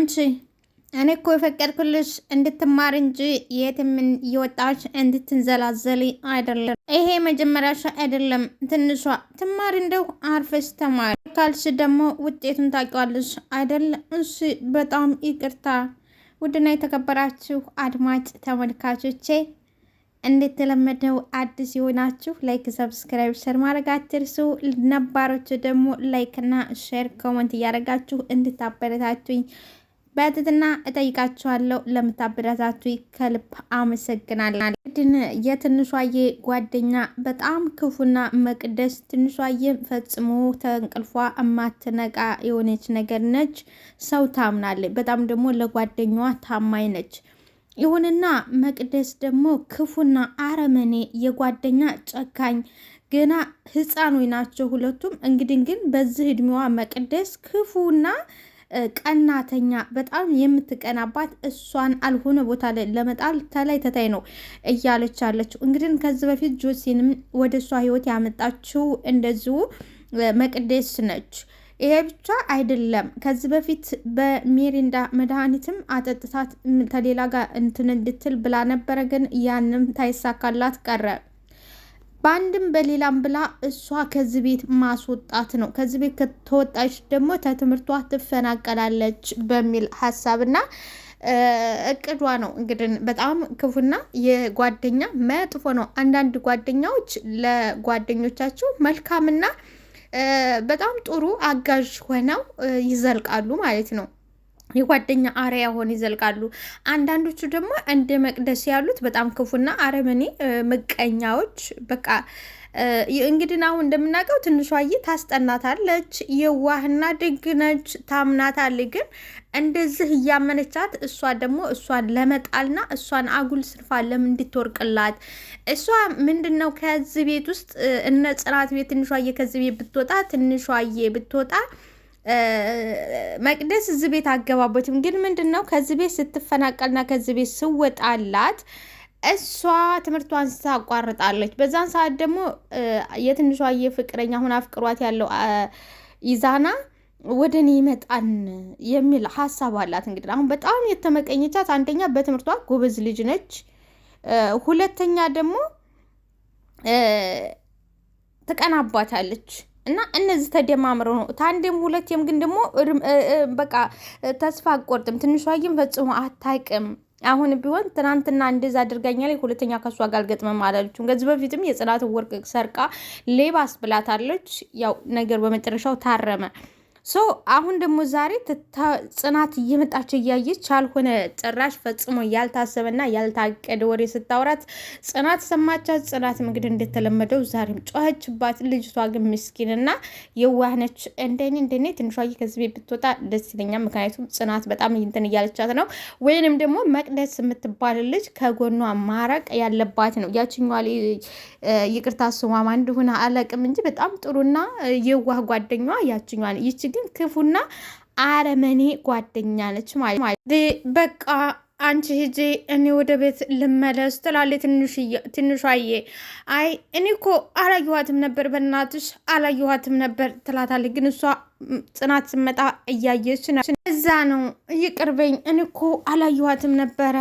አንቺ እኔ እኮ የፈቀድኩልሽ እንድትማር እንጂ የትም እየወጣች እንድትንዘላዘሊ አይደለም። ይሄ መጀመሪያሽ አይደለም። ትንሿ ትማሪ እንደው አርፈሽ ተማሪ ካልሽ ደግሞ ውጤቱን ታውቂዋለሽ አይደል? እሺ በጣም ይቅርታ። ውድና የተከበራችሁ አድማጭ ተመልካቾቼ እንደተለመደው አዲስ የሆናችሁ ላይክ፣ ሰብስክራይብ፣ ሼር ማድረግ አትርሱ። ነባሮች ደግሞ ላይክና ሼር ኮሜንት እያደረጋችሁ እንድታበረታቱኝ በትህትና እጠይቃችኋለሁ። ለምታበረታቱኝ ከልብ አመሰግናለሁ። የትንሿዬ ጓደኛ በጣም ክፉና መቅደስ ትንሿዬ ፈጽሞ ተንቅልፏ እማትነቃ የሆነች ነገር ነች። ሰው ታምናለች። በጣም ደግሞ ለጓደኛዋ ታማኝ ነች። ይሁንና መቅደስ ደግሞ ክፉና አረመኔ የጓደኛ ጨካኝ ገና ህፃኖች ናቸው ሁለቱም። እንግዲህ ግን በዚህ እድሜዋ መቅደስ ክፉና ቀናተኛ በጣም የምትቀናባት እሷን አልሆነ ቦታ ላይ ለመጣል ተላይ ተታይ ነው እያለች አለችው። እንግዲህ ከዚህ በፊት ጆሲንም ወደ እሷ ህይወት ያመጣችው እንደዚሁ መቅደስ ነች። ይሄ ብቻ አይደለም። ከዚህ በፊት በሜሪንዳ መድኃኒትም አጠጥታት ተሌላ ጋር እንትን እንድትል ብላ ነበረ። ግን ያንም ታይሳካላት ቀረ። በአንድም በሌላም ብላ እሷ ከዚህ ቤት ማስወጣት ነው። ከዚህ ቤት ከተወጣች ደግሞ ከትምህርቷ ትፈናቀላለች በሚል ሀሳብና እቅዷ ነው። እንግዲህ በጣም ክፉና የጓደኛ መጥፎ ነው። አንዳንድ ጓደኛዎች ለጓደኞቻቸው መልካምና በጣም ጥሩ አጋዥ ሆነው ይዘልቃሉ ማለት ነው። የጓደኛ አርያ ሆነ ይዘልቃሉ። አንዳንዶቹ ደግሞ እንደ መቅደስ ያሉት በጣም ክፉና አረመኔ ምቀኛዎች። በቃ እንግዲህ አሁን እንደምናውቀው ትንሿዬ ታስጠናታለች። የዋህና ድግ ነች፣ ታምናታለች። ግን እንደዚህ እያመነቻት እሷ ደግሞ እሷን ለመጣልና እሷን አጉል ስርፋ ለምን እንድትወርቅላት እሷ ምንድን ነው ከዚህ ቤት ውስጥ እነ ጽናት ቤት ትንሿዬ ከዚህ ቤት ብትወጣ ትንሿዬ ብትወጣ መቅደስ እዚህ ቤት አገባበትም። ግን ምንድን ነው ከዚህ ቤት ስትፈናቀልና ከዚህ ቤት ስወጣላት እሷ ትምህርቷን ስታቋርጣለች። በዛን ሰዓት ደግሞ የትንሿዬ ፍቅረኛ አሁን አፍቅሯት ያለው ይዛና ወደ እኔ ይመጣን የሚል ሀሳብ አላት። እንግዲህ አሁን በጣም የተመቀኘቻት አንደኛ በትምህርቷ ጎበዝ ልጅ ነች፣ ሁለተኛ ደግሞ ትቀናባታለች። እና እነዚህ ተደማምረው ነው ታንዴም ሁለቴም። ግን ደግሞ በቃ ተስፋ አቆርጥም። ትንሿዬም ፈጽሞ አታውቅም። አሁን ቢሆን ትናንትና እንደዛ አድርጋኛለች፣ ሁለተኛ ከሷ ጋር አልገጥምም አላለችም። ከዚህ በፊትም የጽናትን ወርቅ ሰርቃ ሌባስ ብላታለች። ያው ነገር በመጨረሻው ታረመ። አሁን ደግሞ ዛሬ ጽናት እየመጣች እያየች አልሆነ ጭራሽ ፈጽሞ ያልታሰበና ያልታቀደ ወሬ ስታወራት ጽናት ሰማቻት። ጽናት እንግዲህ እንደተለመደው ዛሬም ጮኸችባት። ልጅቷ ግን ምስኪንና የዋህነች። እንደኔ ትንሿዬ ከዚህ ቤት ብትወጣ ደስ ይለኛል። ምክንያቱም ጽናት በጣም እንትን እያለቻት ነው። ወይንም ደግሞ መቅደስ የምትባል ልጅ ከጎኗ ማረቅ ያለባት ነው። ያችኛዋ ይቅርታ ስሟ ማን እንደሆነ አላውቅም እንጂ በጣም ጥሩና የዋህ ጓደኛዋ ያችኛዋ ነው። ይቺ ግን ክፉና አረመኔ ጓደኛ ነች ማለት በቃ አንቺ ሂጂ እኔ ወደ ቤት ልመለስ ትላለች ትንሿዬ። አይ እኔ እኮ አላየኋትም ነበር፣ በእናትሽ አላየኋትም ነበር ትላታለች። ግን እሷ ጽናት ስመጣ እያየች እዛ ነው። ይቅርበኝ፣ እኔ እኮ አላየኋትም ነበረ፣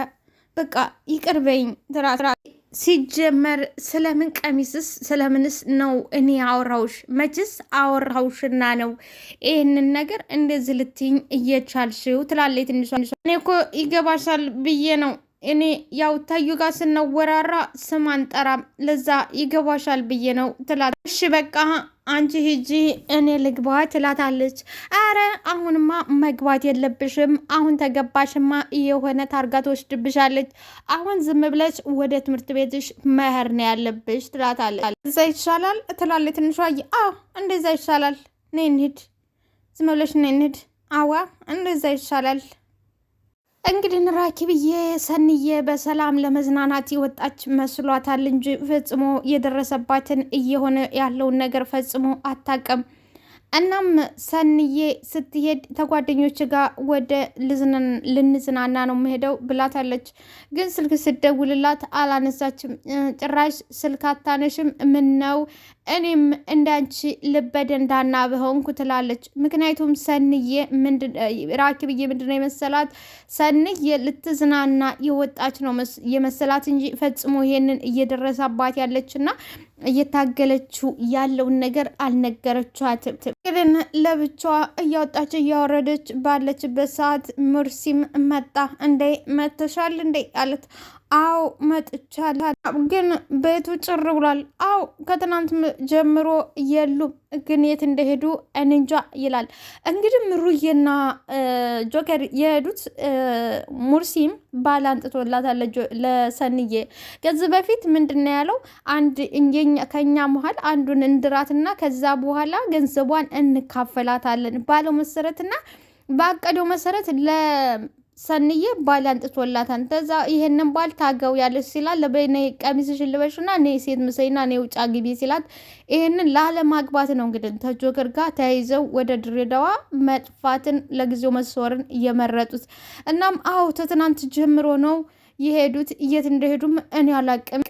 በቃ ይቅርበኝ ትላለች። ሲጀመር ስለምን ቀሚስስ ስለምንስ ነው እኔ አወራውሽ? መችስ አወራውሽና ነው ይህንን ነገር እንደዚህ ልትይኝ እየቻልሽው? ትላለች ትንሿ። እኔ እኮ ይገባሻል ብዬ ነው። እኔ ያው ታዩ ጋር ስናወራራ ስም አንጠራም፣ ለዛ ይገባሻል ብዬ ነው ትላለች። እሺ በቃ አንቺ ሂጂ እኔ ልግባ ትላታለች። አረ አሁንማ መግባት የለብሽም፣ አሁን ተገባሽማ የሆነ ታርጋ ትወስድብሻለች። አሁን ዝም ብለሽ ወደ ትምህርት ቤትሽ መሄድ ነው ያለብሽ ትላታለች። እዛ ይሻላል ትላለች ትንሿዬ። አዎ እንደዛ ይሻላል፣ ነይ እንሂድ፣ ዝም ብለሽ ነይ እንሂድ። አዋ እንደዛ ይሻላል። እንግዲህ ራኪብዬ ሰንዬ በሰላም ለመዝናናት የወጣች መስሏታል እንጂ ፈጽሞ የደረሰባትን እየሆነ ያለውን ነገር ፈጽሞ አታውቅም። እናም ሰንዬ ስትሄድ ተጓደኞች ጋር ወደ ልንዝናና ነው የምሄደው ብላታለች። ግን ስልክ ስደውልላት አላነሳችም። ጭራሽ ስልክ አታነሽም? ምን ነው እኔም እንዳንቺ ልበደንዳና በሆንኩ ትላለች። ምክንያቱም ሰንዬ ራኪብዬ ምንድነው የመሰላት ሰንዬ ልትዝናና የወጣች ነው የመሰላት እንጂ ፈጽሞ ይሄንን እየደረሰባት ያለችና እየታገለችው ያለውን ነገር አልነገረቻትም። ግን ለብቻዋ እያወጣች እያወረደች ባለችበት ሰዓት ሙርሲም መጣ። እንዴ መተሻል እንዴ አለት። አው መጥቻለሁ፣ ግን ቤቱ ጭር ብሏል። አው ከትናንት ጀምሮ የሉም፣ ግን የት እንደሄዱ እኔ እንጃ ይላል። እንግዲህ ምሩዬና ጆከር የሄዱት ሙርሲም ባል አንጥቶላታል ለሰንዬ። ከዚህ በፊት ምንድን ያለው አንድ ከኛ መሀል አንዱን እንድራትና ከዛ በኋላ ገንዘቧን እንካፈላታለን ባለው መሰረትና ባቀደው መሰረት ሰንዬ ባል አንጥቶላታል። ተዛ ይሄንን ባል ታገው ያለች ሲላል ለበይነ ቀሚስሽን ልበሽና እኔ ሴት ምሰይና እኔ ውጭ ግቢ ሲላት ይሄንን ላለማግባት ነው እንግዲህ ተጆከር ጋር ተያይዘው ወደ ድሬዳዋ መጥፋትን ለጊዜው መስወርን እየመረጡት። እናም አው ተትናንት ጀምሮ ነው የሄዱት። የት እንደሄዱም እኔ አላቅም።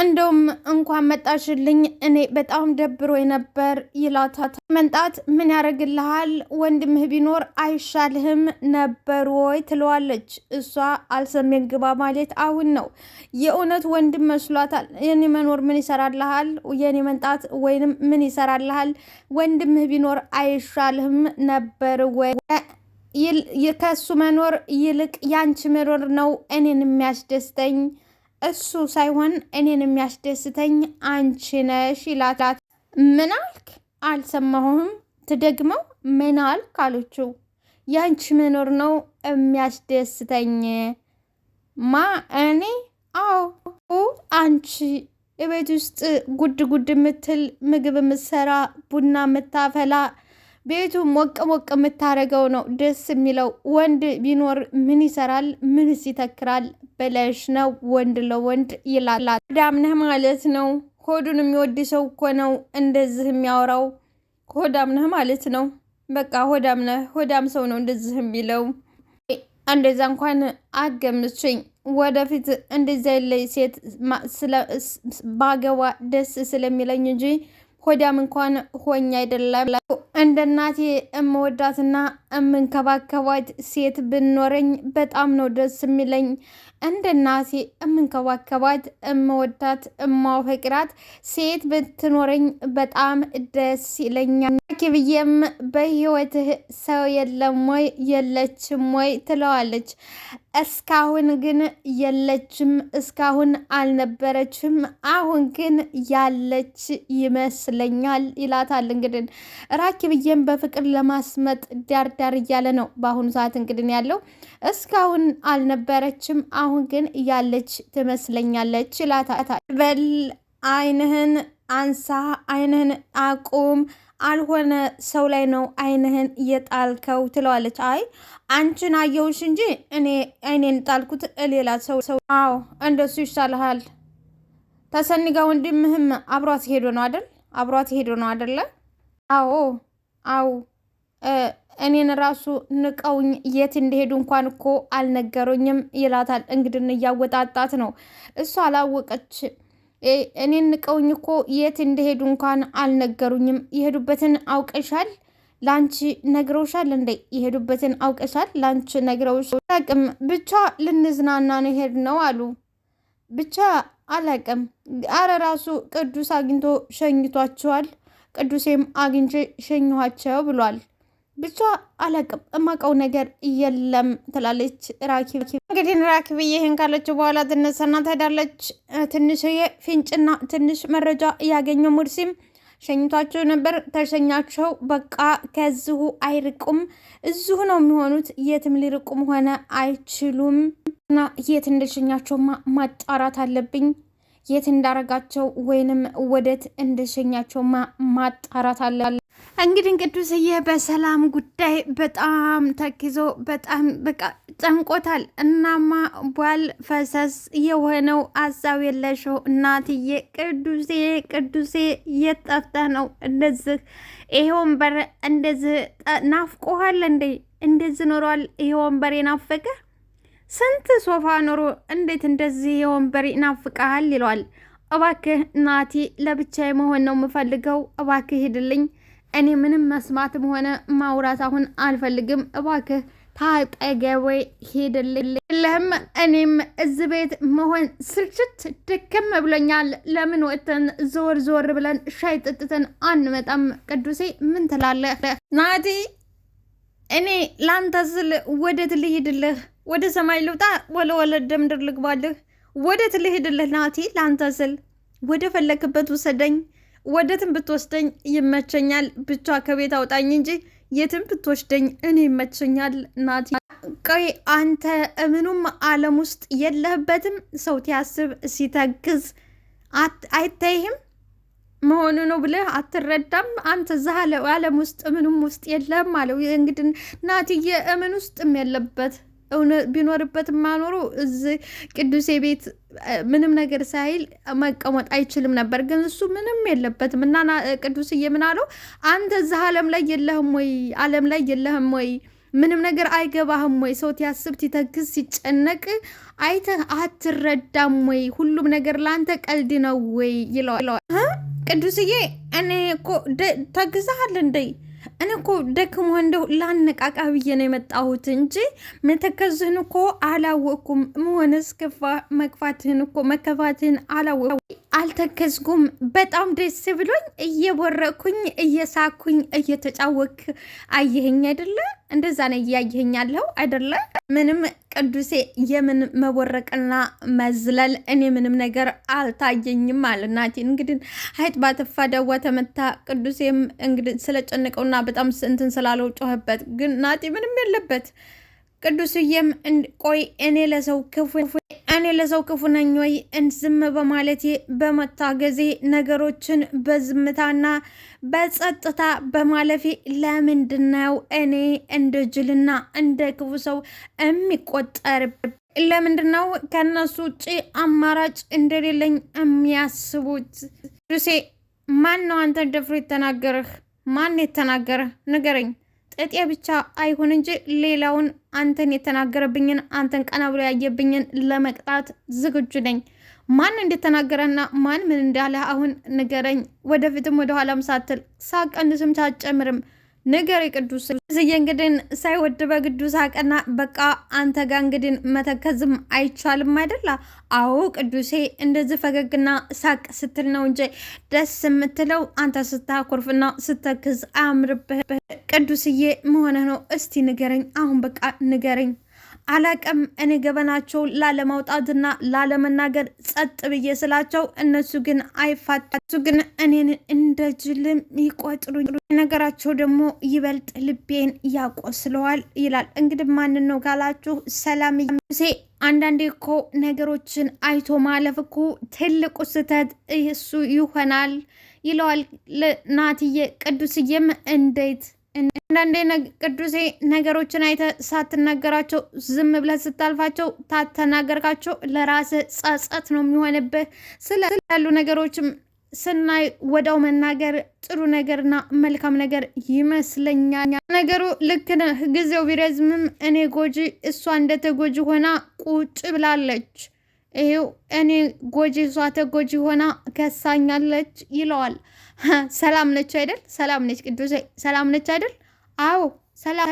እንደውም እንኳን መጣሽልኝ እኔ በጣም ደብሮ ነበር ይላታል። መንጣት ምን ያደርግልሃል? ወንድምህ ቢኖር አይሻልህም ነበር ወይ ትለዋለች። እሷ አልሰሜን ግባ ማለት አሁን ነው። የእውነት ወንድም መስሏታል። የኔ መኖር ምን ይሰራልሃል? የኔ መንጣት ወይንም ምን ይሰራልሃል? ወንድምህ ቢኖር አይሻልህም ነበር ወይ? ከሱ መኖር ይልቅ ያንቺ መኖር ነው እኔን የሚያስደስተኝ፣ እሱ ሳይሆን እኔን የሚያስደስተኝ አንቺ ነሽ ይላታል። ምን አልክ? አልሰማሁም። ትደግመው ምን አልክ አለችው። ያንቺ መኖር ነው የሚያስደስተኝ። ማ እኔ? አዎ አንቺ የቤት ውስጥ ጉድ ጉድ የምትል ምግብ የምትሰራ ቡና የምታፈላ ቤቱ ሞቅ ሞቅ የምታደርገው ነው ደስ የሚለው። ወንድ ቢኖር ምን ይሰራል? ምንስ ይተክራል ብለሽ ነው ወንድ ለወንድ ይላል። ሆዳም ነህ ማለት ነው። ሆዱን የሚወድ ሰው እኮ ነው እንደዚህ የሚያወራው። ሆዳም ነህ ማለት ነው። በቃ ሆዳም ነህ። ሆዳም ሰው ነው እንደዚህ የሚለው። እንደዛ እንኳን አገምችኝ። ወደፊት እንደዛ የለይ ሴት ባገባ ደስ ስለሚለኝ እንጂ ሆዳም እንኳን ሆኝ አይደለም። እንደ እናቴ እምወዳትና እምንከባከባት ሴት ብኖረኝ በጣም ነው ደስ የሚለኝ። እንደ እናቴ እምንከባከባት እምወዳት እማፈቅራት ሴት ብትኖረኝ በጣም ደስ ይለኛል። ኪብዬም በህይወትህ ሰው የለም ወይ የለችም ወይ ትለዋለች። እስካሁን ግን የለችም፣ እስካሁን አልነበረችም፣ አሁን ግን ያለች ይመስለኛል ይላታል። እንግዲህ ራኪብዬም በፍቅር ለማስመጥ ዳርዳር እያለ ነው በአሁኑ ሰዓት እንግዲህ ያለው። እስካሁን አልነበረችም፣ አሁን ግን ያለች ትመስለኛለች ይላታል። በል አይንህን አንሳ፣ አይንህን አቁም፣ አልሆነ ሰው ላይ ነው አይንህን እየጣልከው ትለዋለች። አይ አንቺን አየውሽ እንጂ እኔ አይኔን ጣልኩት ሌላ ሰው። አዎ እንደሱ ይሻልሃል። ተሰኒጋ ወንድምህም አብሯት ሄዶ ነው አይደል? አብሯት ሄዶ ነው አይደለ? አዎ እኔን ራሱ ንቀውኝ የት እንደሄዱ እንኳን እኮ አልነገሩኝም ይላታል። እንግዲህ እያወጣጣት ነው። እሷ አላወቀች። እኔን ንቀውኝ እኮ የት እንደሄዱ እንኳን አልነገሩኝም። የሄዱበትን አውቀሻል? ላንቺ ነግረውሻል እንዴ? የሄዱበትን አውቀሻል? ላንቺ ነግረውሽ? አላቅም፣ ብቻ ልንዝናና ነው ሄድ ነው አሉ። ብቻ አላቅም። አረ ራሱ ቅዱስ አግኝቶ ሸኝቷቸዋል። ቅዱሴም አግኝቼ ሸኝኋቸው ብሏል። ብቻ አላቅም፣ እማቀው ነገር የለም ትላለች ራኪብ። እንግዲህ ራኪብ ይህን ካለች በኋላ ትነሳና ትሄዳለች። ትንሽዬ ፍንጭና ትንሽ መረጃ እያገኘው ሙርሲም ሸኝቷቸው ነበር። ተሸኛቸው፣ በቃ ከዚሁ አይርቁም፣ እዚሁ ነው የሚሆኑት። የትም ሊርቁም ሆነ አይችሉም። እና የት እንደሸኛቸውማ ማጣራት አለብኝ። የት እንዳረጋቸው ወይንም ወደት እንደሸኛቸውማ ማጣራት አለ። እንግዲህ ቅዱስዬ በሰላም ጉዳይ በጣም ተኪዞ በጣም በቃ ጨንቆታል። እናማ ባል ፈሰስ የሆነው አሳብ የለሽው እናትዬ ቅዱሴ የት ጠፍተህ ነው እንደዚህ? ይሄ ወንበር እንደዚህ ናፍቆሃል እንዴ? እንደዚህ ኖሯል ይሄ ወንበር ናፈቀ? ስንት ሶፋ ኖሮ እንዴት እንደዚህ የወንበር ናፍቀሃል? ይለዋል። እባክህ ናቲ ለብቻዬ መሆን ነው የምፈልገው፣ እባክህ ሂድልኝ። እኔ ምንም መስማትም ሆነ ማውራት አሁን አልፈልግም፣ እባክህ ታጠገቤ ሂድልኝ። የለህም እኔም እዚህ ቤት መሆን ስልችት ድክም ብሎኛል። ለምን ወጥተን ዞር ብለን ሻይ ጥጥተን አንመጣም? ቅዱሴ ምን ትላለህ? ናቲ እኔ ላንተ ስል ወዴት ልሂድልህ? ወደ ሰማይ ልውጣ ወደ ምድር ልግባልህ? ወዴት ልሂድልህ ናቲ? ላንተ ስል ወደ ፈለክበት ውሰደኝ። ወደትም ብትወስደኝ ይመቸኛል። ብቻ ከቤት አውጣኝ እንጂ የትም ብትወስደኝ እኔ ይመቸኛል ናቲ። ቆይ አንተ ምኑም ዓለም ውስጥ የለህበትም? ሰው ሲያስብ ሲተግዝ አይታይህም መሆኑ ነው ብለህ አትረዳም? አንተ እዛ ዓለም ውስጥ ምኑም ውስጥ የለህም አለው። እንግዲህ ናትዬ እምን ውስጥም የለበት ቢኖርበት ማኖሩ እዚህ ቅዱሴ ቤት ምንም ነገር ሳይል መቀመጥ አይችልም ነበር። ግን እሱ ምንም የለበትም እና ቅዱስዬ ምን አለው? አንተ እዚህ ዓለም ላይ የለህም ወይ? ምንም ነገር አይገባህም ወይ? ሰው ሲያስብ ሲተግዝ ሲጨነቅ አይተህ አትረዳም ወይ? ሁሉም ነገር ለአንተ ቀልድ ነው ወይ ይለዋል። ቅዱስዬ እኔ እኮ ተግዛሃል እንዴ? እኔ እኮ ደክሞ እንደው ላነቃቃ ብዬ ነው የመጣሁት እንጂ መተከዝህን እኮ አላወቅኩም። መሆንስ መክፋትህን እኮ መከፋትህን አላወቅኩም። አልተከዝኩም። በጣም ደስ ብሎኝ እየቦረኩኝ እየሳኩኝ እየተጫወክ አየኸኝ አይደለ? እንደዛ ነው እያየኸኝ ያለው አይደለ? ምንም ቅዱሴ የምን መቦረቅና መዝለል እኔ ምንም ነገር አልታየኝም አለ ናቲ። እንግዲህ ሀይጥ ባተፋ ዳዋ ተመታ። ቅዱሴም እንግዲህ ስለጨነቀውና በጣም እንትን ስላለው ጮኸበት። ግን ናቲ ምንም የለበት። ቅዱስዬም ቆይ እኔ ለሰው ክፉ ነኝ ወይ? ዝም በማለቴ በመታገዜ ነገሮችን በዝምታና በጸጥታ በማለፌ ለምንድነው እኔ እንደ ጅልና እንደ ክፉ ሰው የሚቆጠር? ለምንድነው ከነሱ ውጭ አማራጭ እንደሌለኝ የሚያስቡት? ቅዱሴ ማን ነው አንተ ደፍሮ የተናገረህ? ማን የተናገረህ ንገረኝ። ጥጤ ብቻ አይሁን እንጂ ሌላውን አንተን የተናገረብኝን አንተን ቀና ብሎ ያየብኝን ለመቅጣት ዝግጁ ነኝ። ማን እንደተናገረና ማን ምን እንዳለ አሁን ንገረኝ። ወደፊትም ወደ ኋላም ሳትል ሳቀንስም ሳጨምርም ንገር። ቅዱስ ዝዬ እንግዲህ ሳይወድ በግዱ ሳቀና በቃ አንተ ጋር እንግዲህ መተከዝም አይቻልም አይደላ? አዎ ቅዱሴ እንደዚህ ፈገግና ሳቅ ስትል ነው እንጂ ደስ የምትለው አንተ ስታኮርፍና ስተክዝ አያምርብህ። ቅዱስዬ መሆንህ ነው? እስቲ ንገረኝ አሁን በቃ ንገረኝ። አላቀም እኔ ገበናቸው ላለማውጣትና ላለመናገር ጸጥ ብዬ ስላቸው እነሱ ግን አይፋታሱ ግን እኔን እንደ ጅልም ይቆጥሩኝ። ነገራቸው ደግሞ ይበልጥ ልቤን ያቆስለዋል ይላል። እንግዲህ ማንን ነው ካላችሁ ሰላም ሴ አንዳንዴ እኮ ነገሮችን አይቶ ማለፍ እኮ ትልቁ ስህተት እሱ ይሆናል ይለዋል ናትዬ። ቅዱስዬም እንዴት አንዳንዴ ቅዱሴ ነገሮችን አይተ ሳትናገራቸው ዝም ብለህ ስታልፋቸው ታተናገርካቸው ለራስህ ጸጸት ነው የሚሆንብህ። ስላሉ ነገሮችም ስናይ ወዳው መናገር ጥሩ ነገርና መልካም ነገር ይመስለኛል። ነገሩ ልክ ነህ። ጊዜው ቢረዝምም እኔ ጎጂ እሷ እንደተጎጂ ሆና ቁጭ ብላለች። ይሄው እኔ ጎጂ እሷ ተጎጂ ሆና ከሳኛለች ይለዋል። ሰላም ነች አይደል? ሰላም ነች ቅዱሴ፣ ሰላም ነች አይደል? አዎ ሰላም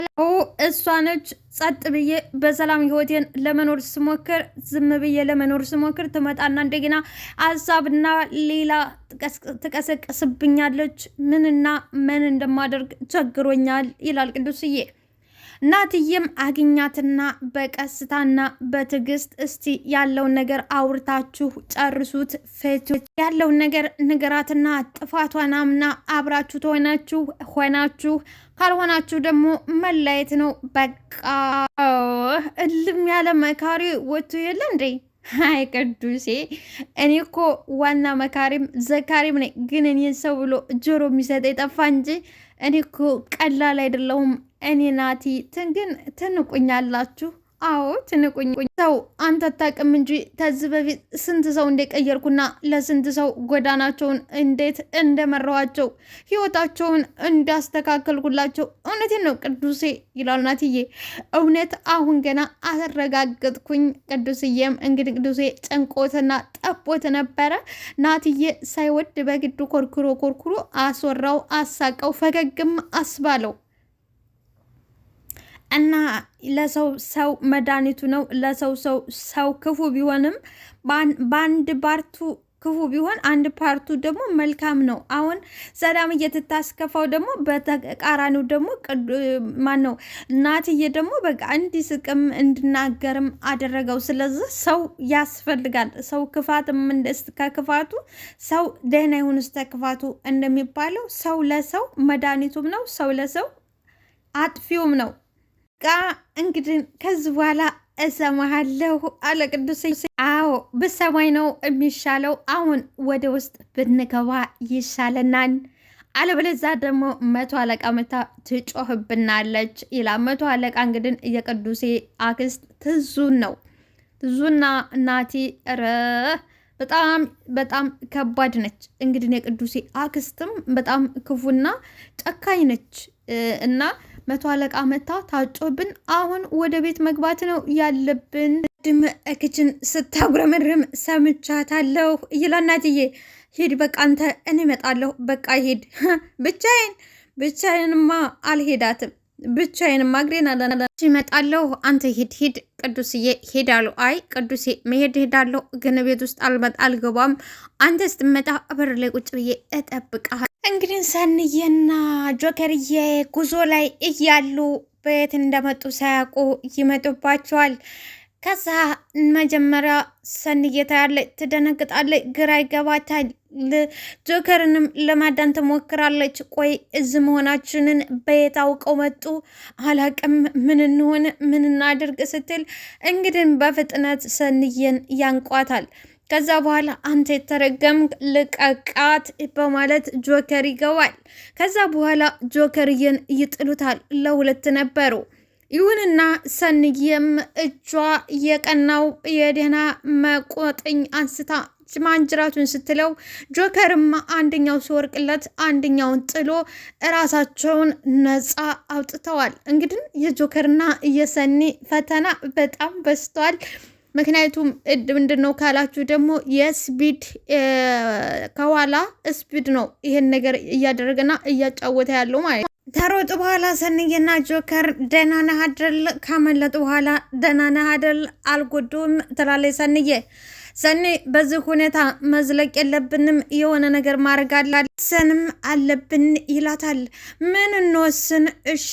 እሷ ነች። ጸጥ ብዬ በሰላም ህይወቴን ለመኖር ስሞክር ዝም ብዬ ለመኖር ስሞክር ትመጣና እንደገና ሀሳብና ሌላ ትቀሰቅስብኛለች። ምንና ምን እንደማደርግ ቸግሮኛል ይላል ቅዱስዬ። ናትዬም አግኛትና በቀስታና በትዕግስት እስቲ ያለውን ነገር አውርታችሁ ጨርሱት፣ ፍቱ። ያለውን ነገር ንገራትና ጥፋቷን አምና አብራችሁ ሆናችሁ ካልሆናችሁ ደግሞ መለየት ነው በቃ። እልም ያለ መካሪ ወጥቶ የለ እንዴ? አይ ቅዱሴ እኔ እኮ ዋና መካሪም ዘካሪም ነኝ። ግን እኔ ሰው ብሎ ጆሮ የሚሰጥ የጠፋ እንጂ እኔ እኮ ቀላል አይደለሁም። እኔ ናቲ ግን ትንቁኛላችሁ። አዎ ትንቁኝ ሰው አንተ አታውቅም እንጂ ከዚህ በፊት ስንት ሰው እንደቀየርኩና ለስንት ሰው ጎዳናቸውን እንዴት እንደመራኋቸው ህይወታቸውን እንዳስተካከልኩላቸው እውነቴን ነው ቅዱሴ ይላል ናትዬ። እውነት አሁን ገና አረጋገጥኩኝ። ቅዱስዬም እንግዲህ ቅዱሴ ጨንቆትና ጠቦት ነበረ። ናትዬ ሳይወድ በግዱ ኮርኩሮ አስወራው፣ አሳቀው፣ ፈገግም አስባለው። እና ለሰው ሰው መድኃኒቱ ነው። ለሰው ሰው ክፉ ቢሆንም በአንድ ፓርቱ ክፉ ቢሆን አንድ ፓርቱ ደግሞ መልካም ነው። አሁን ሰላም እየትታስከፋው ደግሞ በተቃራኒው ደግሞ ማን ነው ናትዬ ደግሞ በቃ እንዲስቅም እንድናገርም አደረገው። ስለዚህ ሰው ያስፈልጋል። ሰው ክፋትም ከክፋቱ ሰው ደህና ይሁን እስከ ክፋቱ እንደሚባለው ሰው ለሰው መድኃኒቱም ነው። ሰው ለሰው አጥፊውም ነው። ቃ እንግዲህ ከዚህ በኋላ እሰማሃለሁ አለ ቅዱስ። አዎ ብሰማኝ ነው የሚሻለው። አሁን ወደ ውስጥ ብንገባ ይሻለናል፣ አለበለዚያ ደግሞ 100 አለቃ መታ ትጮህብናለች ይላል። 100 አለቃ እንግዲህ የቅዱሴ አክስት ትዙን ነው። ትዙና ናቲ በጣም በጣም ከባድ ነች። እንግዲህ የቅዱሴ አክስትም በጣም ክፉና ጨካኝ ነች እና 100 አለቃ መታ ታጮብን። አሁን ወደ ቤት መግባት ነው ያለብን። ድም እክችን ስታጉረመርም ሰምቻታለሁ ይላል ናትዬ። ሂድ በቃ አንተ እኔ እመጣለሁ በቃ ሂድ። ብቻዬንማ አልሄዳትም። ብቻዬንማ እግሬን እመጣለሁ አንተ ሂድ ቅዱስዬ ሄዳሉ። አይ ቅዱሴ መሄድ ሄዳለሁ ግን ቤት ውስጥ አልገባም። አንተ ስትመጣ በር ላይ ቁጭ ብዬ እጠብቅሃለሁ። እንግዲህ ሰንዬና ጆከርዬ ጉዞ ላይ እያሉ በየት እንደመጡ ሳያውቁ ይመጡባቸዋል። ከዛ መጀመሪያ ሰንዬ ታያለች፣ ትደነግጣለች፣ ግራ ይገባታል። ጆከርንም ለማዳን ትሞክራለች። ቆይ እዚህ መሆናችንን በየት አውቀው መጡ? አላቅም፣ ምን እንሆን ምን እናድርግ ስትል እንግዲህ በፍጥነት ሰንዬን ያንቋታል። ከዛ በኋላ አንተ የተረገም ልቀቃት በማለት ጆከር ይገባል። ከዛ በኋላ ጆከርዬን ይጥሉታል። ለሁለት ነበሩ። ይሁንና ሰንዬም እጇ የቀናው የደህና መቆጥኝ አንስታ ማንጅራቱን ስትለው ጆከርም አንደኛው ሲወርቅለት አንደኛውን ጥሎ እራሳቸውን ነፃ አውጥተዋል። እንግዲህ የጆከርና የሰኒ ፈተና በጣም በዝቷል። ምክንያቱም ምንድን ነው ካላችሁ ደግሞ የስፒድ ከኋላ ስፒድ ነው ይሄን ነገር እያደረገና እያጫወተ ያለው ማለት ነው። ተሮጡ በኋላ ሰንዬና ጆከር ደህና ነህ አይደል? ካመለጡ በኋላ ደህና ነህ አይደል? አልጎዱም ትላለች ሰንዬ። ሰኒ በዚህ ሁኔታ መዝለቅ የለብንም፣ የሆነ ነገር ማድረግ አለብንም አለብን ይላታል። ምን እንወስን? እሺ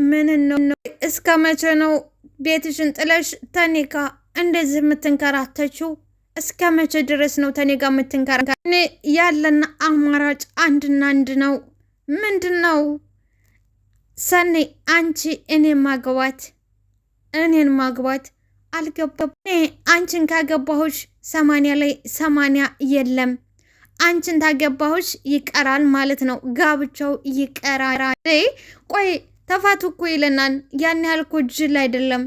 ምን ነው? እስከ መቼ ነው ቤትሽን ጥለሽ ተኒካ እንደዚህ የምትንከራተችው? እስከ መቼ ድረስ ነው ተኔጋ የምትንከራ? እኔ ያለን አማራጭ አንድና አንድ ነው። ምንድን ነው? ሰኔ አንቺ እኔን ማግባት አልገባም። አንቺን ካገባሁሽ 80 ላይ 80 የለም። አንቺን ታገባሁሽ ይቀራል ማለት ነው። ጋብቻው ይቀራል። ቆይ ተፋቱ እኮ ይለናል። ያን ያህል እኮ ጅል አይደለም።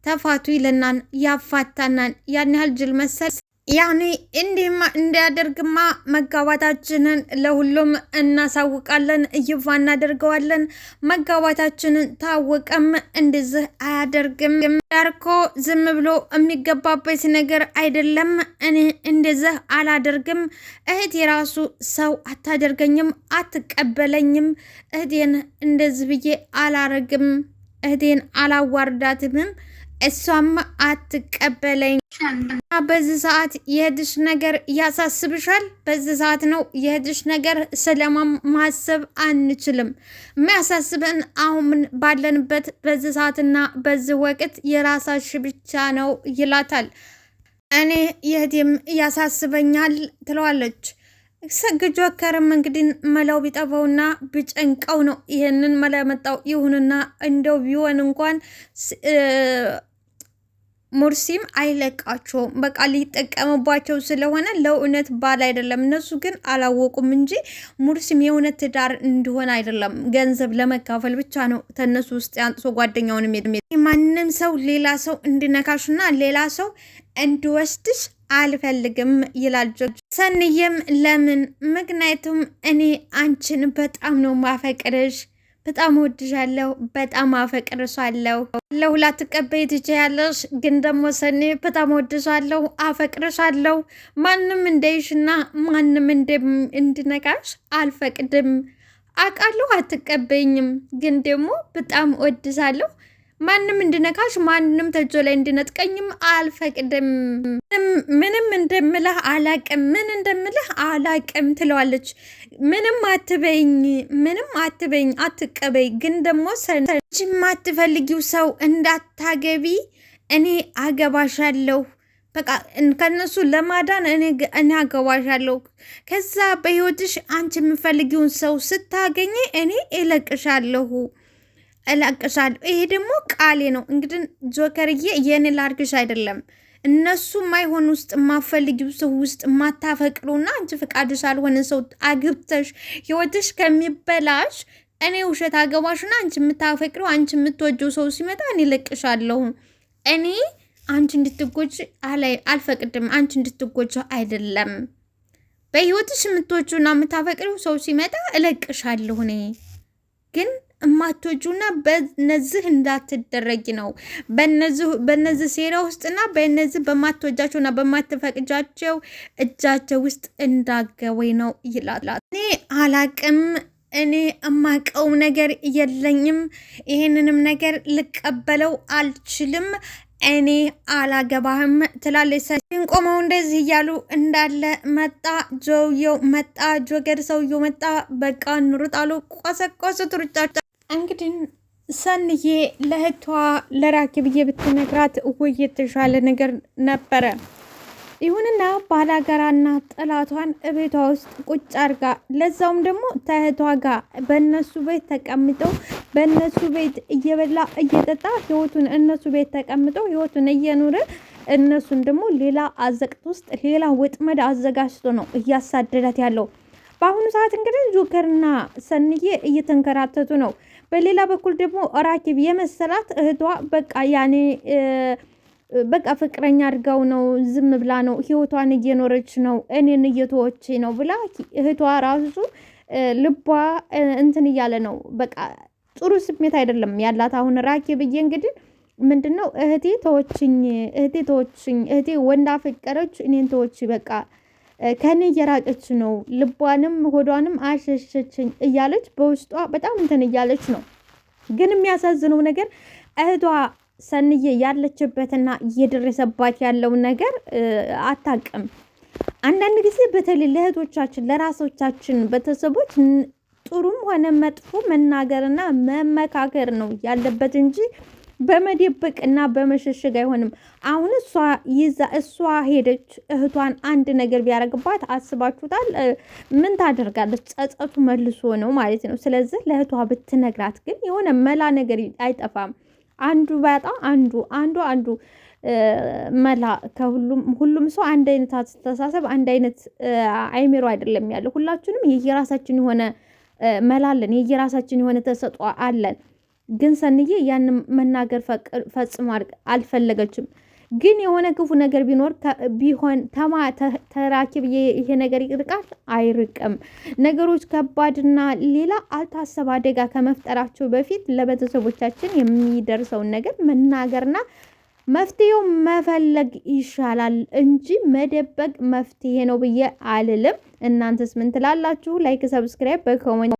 ተፋቱ ይለናን ያፋታናን። ያን ያህል ጅል መሰል? ያኔ እንዲህማ እንዲያደርግማ መጋባታችንን ለሁሉም እናሳውቃለን፣ ይፋ እናደርገዋለን። መጋባታችንን ታወቀም እንደዚህ አያደርግም። ዳርኮ ዝም ብሎ የሚገባበት ነገር አይደለም። እኔ እንደዚህ አላደርግም። እህቴ የራሱ ሰው አታደርገኝም፣ አትቀበለኝም። እህቴን እንደዚህ ብዬ አላረግም። እህቴን አላዋርዳትምም፣ እሷም አትቀበለኝ። በዚህ ሰዓት የእህትሽ ነገር ያሳስብሻል? በዚህ ሰዓት ነው የእህትሽ ነገር ስለማሰብ አንችልም። የሚያሳስበን አሁን ባለንበት በዚህ ሰዓትና በዚህ ወቅት የራሳሽ ብቻ ነው ይላታል። እኔ የእህቴም ያሳስበኛል ትለዋለች። ጆከርም እንግዲህ መላው ቢጠፋውና ቢጨንቀው ነው ይህንን መላ መጣው። ይሁንና እንደው ቢሆን እንኳን ሙርሲም አይለቃቸውም። በቃ ሊጠቀምባቸው ስለሆነ ለእውነት ባል አይደለም። እነሱ ግን አላወቁም እንጂ ሙርሲም የእውነት ትዳር እንዲሆን አይደለም፣ ገንዘብ ለመካፈል ብቻ ነው። ተነሱ ውስጥ ያንጥሶ ጓደኛውንም ማንም ሰው ሌላ ሰው እንዲነካሽና ሌላ ሰው እንዲወስድሽ አልፈልግም ይላል። ሰንዬም ለምን? ምክንያቱም እኔ አንቺን በጣም ነው ማፈቅርሽ፣ በጣም ወድሻለሁ፣ በጣም አፈቅርሻለሁ። ለሁላ ትቀበይ ትችያለሽ፣ ግን ደግሞ ሰኔ በጣም ወድሻለሁ፣ አፈቅርሻለሁ። ማንም እንደይሽና ማንም እንድነካሽ አልፈቅድም። አውቃለሁ አትቀበይኝም፣ ግን ደግሞ በጣም ወድሻለሁ። ማንም እንድነካሽ ማንም ተጆ ላይ እንድነጥቀኝም አልፈቅድም። ምንም እንደምልህ አላቅም፣ ምን እንደምልህ አላቅም ትለዋለች። ምንም አትበኝ፣ አትቀበይ። ግን ደግሞ ሰንች የማትፈልጊው ሰው እንዳታገቢ እኔ አገባሻለሁ። በቃ ከነሱ ለማዳን እኔ አገባሻለሁ። ከዛ በህይወትሽ አንቺ የምፈልጊውን ሰው ስታገኘ እኔ እለቅሻለሁ። ይሄ ደግሞ ቃሌ ነው። እንግዲህ ጆከርዬ የኔ ላርግሽ አይደለም እነሱ ማይሆን ውስጥ ማፈልጊው ሰው ውስጥ ማታፈቅሩና አንቺ ፍቃድሽ አልሆነ ሰው አግብተሽ ህይወትሽ ከሚበላሽ እኔ ውሸት አገባሽና አንቺ የምታፈቅረው አንቺ የምትወጂው ሰው ሲመጣ እኔ ለቅሻለሁ። እኔ አንቺ እንድትጎጂ አልፈቅድም። አንቺ እንድትጎጂ አይደለም። በህይወትሽ የምትወጂውና የምታፈቅረው ሰው ሲመጣ እለቅሻለሁ። እኔ ግን እማትወጁና በነዚህ እንዳትደረጊ ነው። በነዚህ ሴራ ውስጥና በነዚህ በማትወጃቸውና በማትፈቅጃቸው እጃቸው ውስጥ እንዳገወይ ነው ይላል። እኔ አላቅም፣ እኔ እማቀው ነገር የለኝም። ይሄንንም ነገር ልቀበለው አልችልም። እኔ አላገባህም ትላለች። ቆመው እንደዚህ እያሉ እንዳለ መጣ ጆየው መጣ ጆገር ሰውየው መጣ። በቃ እንሩጣሉ። ቆሰቆሱት ሩጫቸው። እንግዲህ ሰንዬ ለእህቷ ለራኪብዬ ብትነግራት ወይ የተሻለ ነገር ነበረ። ይሁንና ባላጋራና ጠላቷን እቤቷ ውስጥ ቁጭ አርጋ ለዛውም ደግሞ ተእህቷ ጋር በእነሱ ቤት ተቀምጠው በእነሱ ቤት እየበላ እየጠጣ ህይወቱን እነሱ ቤት ተቀምጠው ህይወቱን እየኖረ እነሱን ደግሞ ሌላ አዘቅት ውስጥ ሌላ ወጥመድ አዘጋጅቶ ነው እያሳደዳት ያለው። በአሁኑ ሰዓት እንግዲህ ጆከርና ሰንዬ እየተንከራተቱ ነው። በሌላ በኩል ደግሞ ራኪብ የመሰላት እህቷ በቃ ያኔ በቃ ፍቅረኛ አድርጋው ነው ዝም ብላ ነው ህይወቷን እየኖረች ነው እኔን እየተወች ነው ብላ እህቷ ራሱ ልቧ እንትን እያለ ነው። በቃ ጥሩ ስሜት አይደለም ያላት አሁን ራኪብዬ እንግዲህ ምንድነው እህቴ ተወችኝ፣ እህቴ ወንድ አፈቀረች፣ እኔን ተወች፣ በቃ ከኔ እየራቀች ነው፣ ልቧንም ሆዷንም አሸሸችኝ እያለች በውስጧ በጣም እንትን እያለች ነው። ግን የሚያሳዝነው ነገር እህቷ ሰንዬ ያለችበትና እየደረሰባት ያለው ነገር አታውቅም። አንዳንድ ጊዜ በተለይ ለእህቶቻችን ለራሶቻችን ቤተሰቦች ጥሩም ሆነ መጥፎ መናገርና መመካከር ነው ያለበት እንጂ በመደበቅ እና በመሸሸግ አይሆንም። አሁን እሷ ሄደች እህቷን አንድ ነገር ቢያደርግባት አስባችሁታል? ምን ታደርጋለች? ጸጸቱ መልሶ ነው ማለት ነው። ስለዚህ ለእህቷ ብትነግራት ግን የሆነ መላ ነገር አይጠፋም። አንዱ ባጣ አንዱ መላ ሁሉም ሰው አንድ አይነት አስተሳሰብ አንድ አይነት አይምሮ አይደለም ያለው። ሁላችንም የየራሳችን የሆነ መላ አለን፣ የየራሳችን የሆነ ተሰጥኦ አለን። ግን ሰንዬ ያንን መናገር ፈጽሞ አልፈለገችም። ግን የሆነ ክፉ ነገር ቢሆን ተራኪብ ይሄ ነገር ይርቃል አይርቅም። ነገሮች ከባድና ሌላ አልታሰበ አደጋ ከመፍጠራቸው በፊት ለቤተሰቦቻችን የሚደርሰውን ነገር መናገርና መፍትሄው መፈለግ ይሻላል እንጂ መደበቅ መፍትሄ ነው ብዬ አልልም። እናንተስ ምን ትላላችሁ? ላይክ፣ ሰብስክራይብ በኮሜንት